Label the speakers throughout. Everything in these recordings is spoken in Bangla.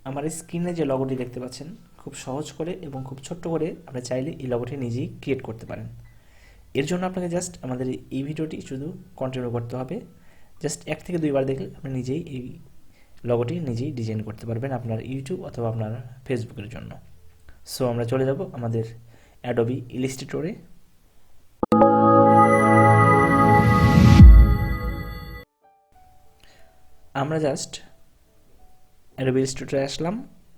Speaker 1: আমার স্ক্রিনে যে লগোটি দেখতে পাচ্ছেন খুব সহজ করে এবং খুব ছোট্ট করে আপনি চাইলে এই লগোটি নিজেই ক্রিয়েট করতে পারেন। এর জন্য আপনাকে জাস্ট আমাদের এই ভিডিওটি শুধু কন্টিনিউ করতে হবে। জাস্ট 1 থেকে 2 বার দেখলে আপনি নিজেই এই লগোটি নিজেই ডিজাইন করতে পারবেন আপনার ইউটিউব অথবা আপনার ফেসবুকের জন্য। সো আমরা চলে যাব আমাদের অ্যাডোবি ইলাস্ট্রেটরে। আমরা জাস্ট অ্যাডোবি ইলাস্ট্রেটরে আসলাম।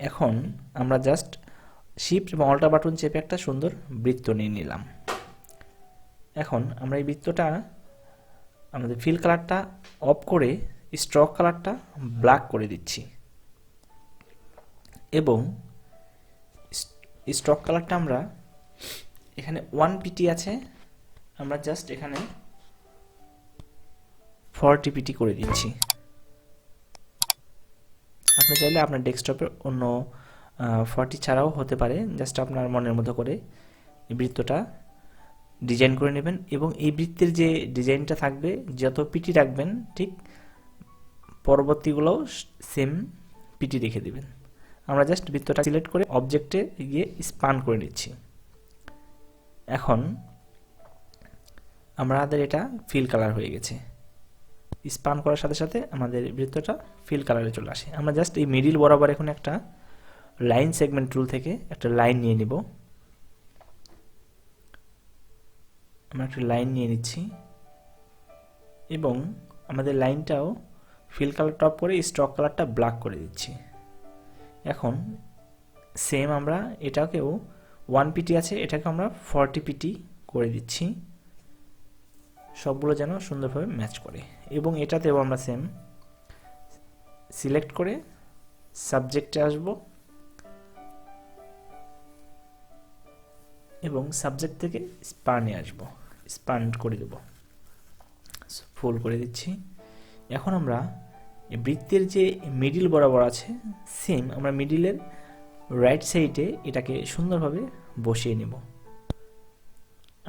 Speaker 1: এখন আমরা জাস্ট শিফট এবং অল্টার বাটন চেপে একটা সুন্দর বৃত্ত নিয়ে নিলাম। এখন আমরা এই বৃত্তটা আমাদের ফিল কালারটা অফ করে স্ট্রোক কালারটা ব্ল্যাক করে দিচ্ছি এবং স্ট্রোক কালারটা আমরা এখানে 1 পিটি আছে, আমরা জাস্ট এখানে 40 পিটি করে দিচ্ছি। আপনি চাইলে আপনার ডেস্কটপে অন্য 40 ছাড়াও হতে পারে, জাস্ট আপনার মনের মতো করে এই বৃত্তটা ডিজাইন করে নেবেন এবং এই বৃত্তের যে ডিজাইনটা থাকবে যত পিটি রাখবেন ঠিক পরবর্তীগুলোও সেম পিটি রেখে দেবেন। আমরা জাস্ট বৃত্তটা সিলেক্ট করে অবজেক্টে গিয়ে স্পান করে নিচ্ছি। এখন আমাদের এটা ফিল কালার হয়ে গেছে। স্পান করার সাথে সাথে আমাদের বৃত্তটা ফিল কালারে চলে আসে। আমরা জাস্ট এই মিডিল বরাবর এখন একটা লাইন সেগমেন্ট টুল থেকে একটা লাইন নিয়ে নিব। আমরা একটা লাইন নিয়ে নিচ্ছি এবং আমাদের লাইনটাও ফিল কালার টপ করে স্ট্রোক কালারটা ব্ল্যাক করে দিচ্ছি। এখন সেম আমরা এটাকেও 1 পিটি আছে, এটাকে আমরা 40 পিটি করে দিচ্ছি, সবগুলো যেন সুন্দরভাবে ম্যাচ করে। এবং এটাতেও আমরা সেম সিলেক্ট করে সাবজেক্টে আসব এবং সাবজেক্ট থেকে স্পানে আসব, স্পান করে দেব, ফুল করে দিচ্ছি। এখন আমরা বৃত্তের যে মিডিল বরাবর আছে সেম আমরা মিডিলের রাইট সাইডে এটাকে সুন্দরভাবে বসিয়ে নেব।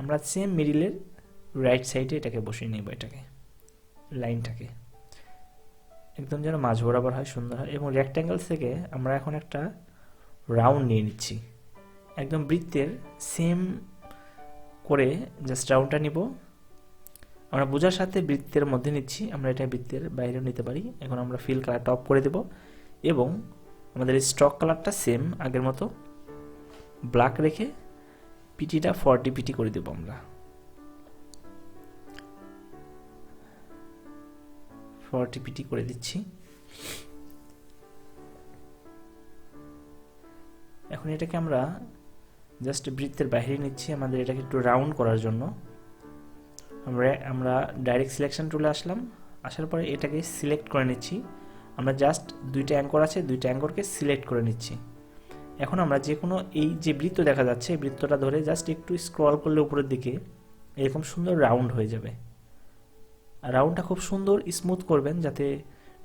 Speaker 1: আমরা সেম মিডিলের রাইট সাইডে এটাকে বসিয়ে নেব, এটাকে লাইনটাকে একদম যেন মাঝ বরাবর হয়, সুন্দর হয়। এবং রেক্ট্যাঙ্গেল থেকে আমরা এখন একটা রাউন্ড নিয়ে নিচ্ছি, একদম বৃত্তের সেম করে জাস্ট রাউন্ডটা নিব। আমরা বোঝার সাথে বৃত্তের মধ্যে নিচ্ছি, আমরা এটা বৃত্তের বাইরেও নিতে পারি। এখন আমরা ফিল কালারটা অফ করে দেব এবং আমাদের স্ট্রোক কালারটা সেম আগের মতো ব্ল্যাক রেখে পিটিটা 40 পিটি করে দেব। আমরা 40 পিটি করে দিচ্ছি। এখন এটাকে আমরা জাস্ট বৃত্তের বাইরে নিচ্ছি আমাদের এটাকে একটু রাউন্ড করার জন্য। আমরা ডাইরেক্ট সিলেকশন টুলে আসলাম, আসার পরে এটাকে সিলেক্ট করে নিচ্ছি। আমরা জাস্ট 2টা অ্যাঙ্কর আছে, 2টা অ্যাঙ্করকে সিলেক্ট করে নিচ্ছি। এখন আমরা যে কোনো এই যে বৃত্ত দেখা যাচ্ছে এই বৃত্তটা ধরে জাস্ট একটু স্ক্রল করলে উপরের দিকে এরকম সুন্দর রাউন্ড হয়ে যাবে। আর রাউন্ডটা খুব সুন্দর স্মুথ করবেন যাতে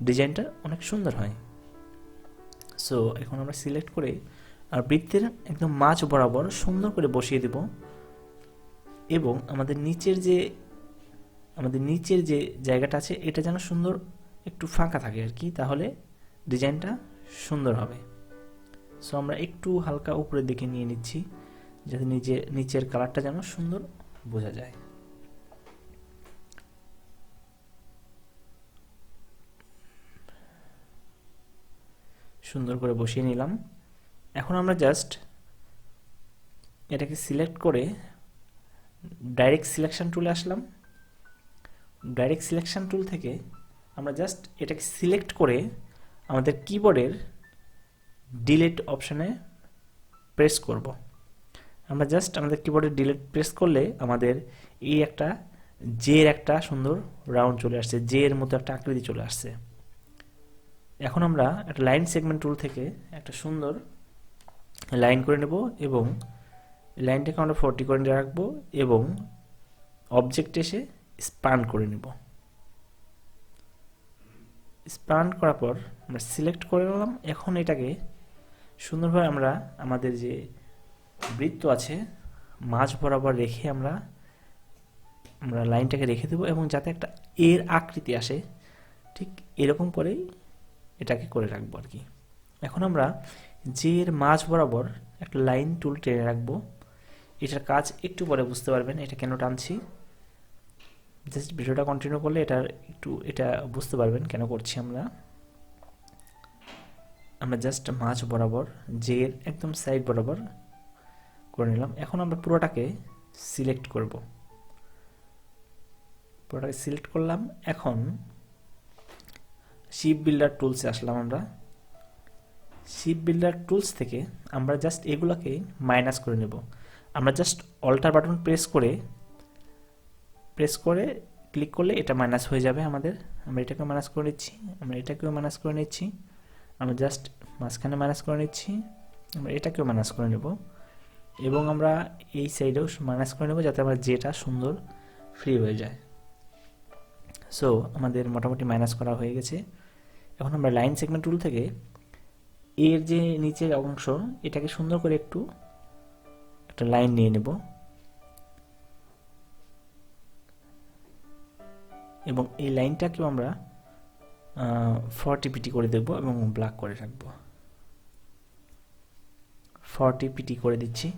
Speaker 1: ডিজাইনটা অনেক সুন্দর হয়। সো এখন আমরা সিলেক্ট করে আর বৃত্তের একদম মাঝ বরাবর সুন্দর করে বসিয়ে দেব এবং আমাদের নিচের যে জায়গাটা আছে এটা যেন সুন্দর একটু ফাঁকা থাকে আর কি, তাহলে ডিজাইনটা সুন্দর হবে। সো আমরা একটু হালকা উপরের দিকে নিয়ে নিচ্ছি যাতে নিচের কালারটা যেন সুন্দর বোঝা যায়। সুন্দর করে বসিয়ে নিলাম। এখন আমরা জাস্ট এটাকে সিলেক্ট করে ডাইরেক্ট সিলেকশন টুলে আসলাম। ডাইরেক্ট সিলেকশন টুল থেকে আমরা জাস্ট এটাকে সিলেক্ট করে আমাদের কিবোর্ডের ডিলিট অপশানে প্রেস করব। আমরা জাস্ট আমাদের কিবোর্ডে ডিলিট প্রেস করলে আমাদের এই একটা জের একটা সুন্দর রাউন্ড চলে আসছে, জের মতো একটা আকৃতি চলে আসছে। এখন আমরা একটা লাইন সেগমেন্ট টুল থেকে একটা সুন্দর লাইন করে নেব এবং লাইনটাকে আমরা 40 করে রাখবো এবং অবজেক্টে এসে স্পান করে নেব। স্পান করার পর আমরা সিলেক্ট করে নিলাম। এখন এটাকে সুন্দরভাবে আমরা আমাদের যে বৃত্ত আছে মাঝ বরাবর রেখে আমরা লাইনটাকে রেখে দেব এবং যাতে একটা এর আকৃতি আসে ঠিক এরকম করেই এটাকে করে রাখবো আর কি। এখন আমরা যে এর মাঝ বরাবর একটা লাইন টুল টেনে রাখবো। এটার কাজ একটু পরে বুঝতে পারবেন এটা কেন টানছি। জাস্ট ভিডিওটা কন্টিনিউ করলে এটা বুঝতে পারবেন কেন করছি আমরা। জাস্ট মাঝ বরাবর যে এর একদম সাইড বরাবর করে নিলাম। এখন আমরা পুরোটাকে সিলেক্ট করব। পুরোটাকে সিলেক্ট করলাম। এখন শিপ বিল্ডার টুলসে আসলাম। আমরা শিপ বিল্ডার টুলস থেকে আমরা জাস্ট এগুলোকে মাইনাস করে নেব। আমরা জাস্ট অল্টার বাটন প্রেস করে ক্লিক করলে এটা মাইনাস হয়ে যাবে আমাদের। আমরা এটাকে মাইনাস করে নিচ্ছি, আমরা এটাকেও মাইনাস করে নিচ্ছি, আমরা জাস্ট মাঝখানে মাইনাস করে নিচ্ছি, আমরা এটাকেও মাইনাস করে নেব এবং আমরা এই সাইডেও মাইনাস করে নেব যাতে আমরা যেটা সুন্দর ফ্রি হয়ে যায়। সো আমাদের মোটামুটি মাইনাস করা হয়ে গেছে। এখন আমরা লাইন সেগমেন্ট টুল থেকে এর যে নিচের অংশ এটাকে সুন্দর করে একটা লাইন নিয়ে নেব এবং এই লাইনটাকেও আমরা 40 পিটি করে দেব এবং ব্ল্যাক করে রাখবো। 40 পিটি করে দিচ্ছি।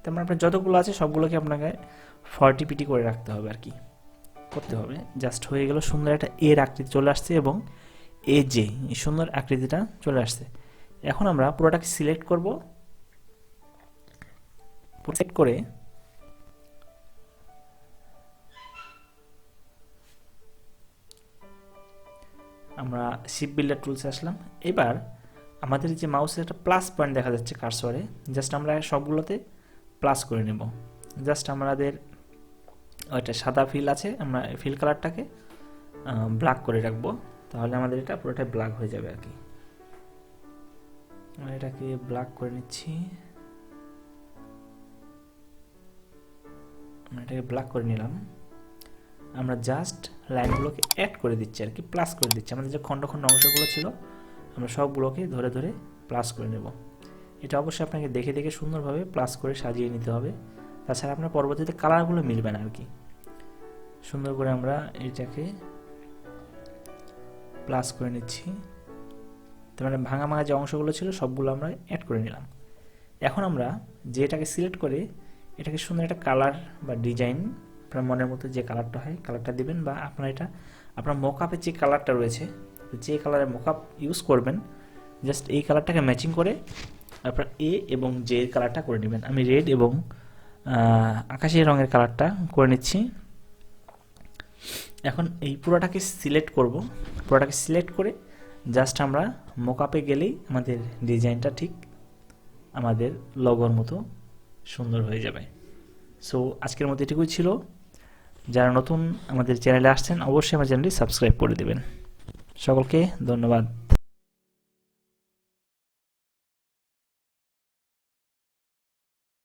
Speaker 1: তারপর আপনার যতগুলো আছে সবগুলোকে আপনাকে 40 পিটি করে রাখতে হবে আর কি, করতে হবে। জাস্ট হয়ে গেল, সুন্দর একটা এর আকৃতি চলে আসছে এবং এই যে সুন্দর আকৃতিটা চলে আসছে। এখন আমরা পুরোটাকে সিলেক্ট করব। সিলেক্ট করে আমরা শিপ বিল্ডার টুলসে আসলাম। এবার আমাদের যে মাউসের একটা প্লাস পয়েন্ট দেখা যাচ্ছে কার্সরে, জাস্ট আমরা সবগুলোতে প্লাস করে নেব। জাস্ট আমাদের ওইটা সাদা ফিল আছে, আমরা ফিল কালারটাকে ব্ল্যাক করে রাখবো, তাহলে আমাদের এটা পুরোটাই ব্ল্যাক হয়ে যাবে আর কি। আমরা এটাকে ব্ল্যাক করে নিচ্ছি, আমরা এটাকে ব্ল্যাক করে নিলাম। আমরা জাস্ট লাইনগুলোকে অ্যাড করে দিচ্ছি আর কি, প্লাস করে দিচ্ছি। আমাদের যে খণ্ড খণ্ড অংশগুলো ছিল আমরা সবগুলোকে ধরে ধরে প্লাস করে নেব। এটা অবশ্যই আপনাকে দেখে দেখে সুন্দরভাবে প্লাস করে সাজিয়ে নিতে হবে, তাছাড়া আপনার পরবর্তীতে কালারগুলো মিলবে না আর কি। সুন্দর করে আমরা এটাকে প্লাস করে নিচ্ছি। তার মানে ভাঙা ভাঙা যে অংশগুলো ছিল সবগুলো আমরা অ্যাড করে নিলাম। এখন আমরা যে এটাকে সিলেক্ট করে এটাকে সুন্দর একটা কালার বা ডিজাইন আপনার মনের মতো যে কালারটা হয় কালারটা দিবেন, বা আপনার এটা আপনার মকআপের যে কালারটা রয়েছে যে কালারের মকআপ ইউজ করবেন জাস্ট এই কালারটাকে ম্যাচিং করে আপনার এ এবং জে এর কালারটা করে নেবেন। আমি রেড এবং আকাশি রঙের কালারটা করে নিচ্ছি। এখন এই পুরোটাকে সিলেক্ট করব। পুরোটাকে সিলেক্ট করে জাস্ট আমরা মকআপে গেলেই আমাদের ডিজাইনটা ঠিক আমাদের লোগোর মতো সুন্দর হয়ে যাবে। সো আজকের মতো এটুকুই ছিল। যারা নতুন আমাদের চ্যানেলে আসছেন অবশ্যই আমার চ্যানেলটি সাবস্ক্রাইব করে দেবেন। সকলকে ধন্যবাদ।